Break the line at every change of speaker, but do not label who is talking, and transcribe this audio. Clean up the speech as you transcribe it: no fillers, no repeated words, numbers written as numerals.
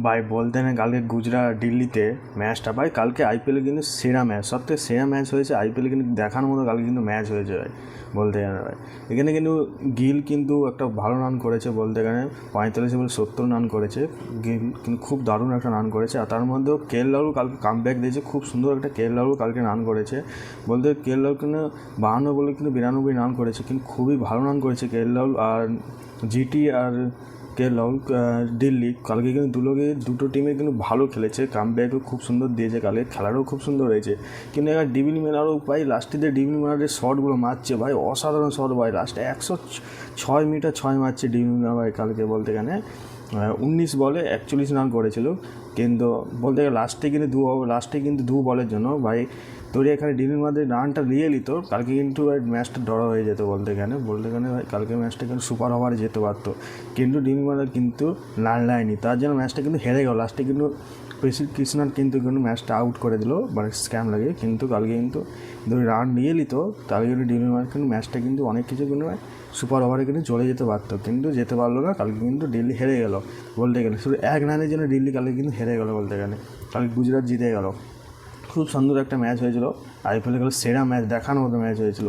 ভাই বলতে না কালকে গুজরাট দিল্লিতে ম্যাচটা ভাই কালকে আইপিএলে কিন্তু সেরা ম্যাচ, সবথেকে সেরা ম্যাচ হয়েছে আইপিএলে, কিন্তু দেখানোর মতো কালকে কিন্তু ম্যাচ হয়েছে ভাই বলতে গেলে। ভাই এখানে কিন্তু গিল কিন্তু একটা ভালো রান করেছে বলতে গেলে, 45 বলে 70 রান করেছে গিল, কিন্তু খুব দারুণ একটা রান করেছে। আর তার মধ্যেও কেএল রাহুল কালকে কামব্যাক দিয়েছে, খুব সুন্দর একটা কেএল রাহুল কালকে রান করেছে বলতে। কেএল রাহুল কিন্তু 52 বলে কিন্তু 92 রান করেছে, কিন্তু খুবই ভালো রান করেছে কেএল রাহুল। আর জিটি আর কেএল রাহুল দিল্লি কালকে কিন্তু দুটো টিমে কিন্তু ভালো খেলেছে, কামব্যাকও খুব সুন্দর দিয়েছে, কালকে খেলাটাও খুব সুন্দর হয়েছে। কিন্তু এবার ডিভিলি মিলারও ভাই লাস্টের ডিভিলি মিলারের শটগুলো মারছে ভাই, অসাধারণ শট ভাই। লাস্টে 106 মিটার 6 মারছে ডিভিলি মিলার ভাই কালকে বলতে গেলে। 19 বলে 41 রান করেছিল, কিন্তু বলতে গেলে লাস্টে কিন্তু দু বলের জন্য ভাই তোর এখানে ডিভিলি মিলারদের রানটা নিয়ে নিত, কালকে কিন্তু ম্যাচটা ড্র হয়ে যেত বলতে গেলে ভাই। কালকে ম্যাচটা কিন্তু সুপার ওভারে যেতে পারতো, কিন্তু ডিভিলি মিলার কিন্তু রান লাইনি, তার জন্য ম্যাচটা কিন্তু হেরে গেল। লাস্টে কিন্তু প্রসিদ্ধ কৃষ্ণার কিন্তু ম্যাচটা আউট করে দিল মানে স্ক্যাম লাগিয়ে। কিন্তু কালকে কিন্তু যদি রান নিয়ে নিত তাহলে কিন্তু ডিভিলি মিলার কিন্তু ম্যাচটা কিন্তু অনেক কিছু কিন্তু সুপার ওভারে কিন্তু চলে যেতে পারতো, কিন্তু যেতে পারলো না। কালকে কিন্তু দিল্লি হেরে গেল বলতে গেলে, শুধু এক রানের জন্য দিল্লি কালকে কিন্তু হেরে গেল বলতে গেলে। কালকে গুজরাট জিতে গেল। খুব সুন্দর একটা ম্যাচ হয়েছিল, আইপিএলে সেরা ম্যাচ, দেখানোর মতো ম্যাচ হয়েছিল।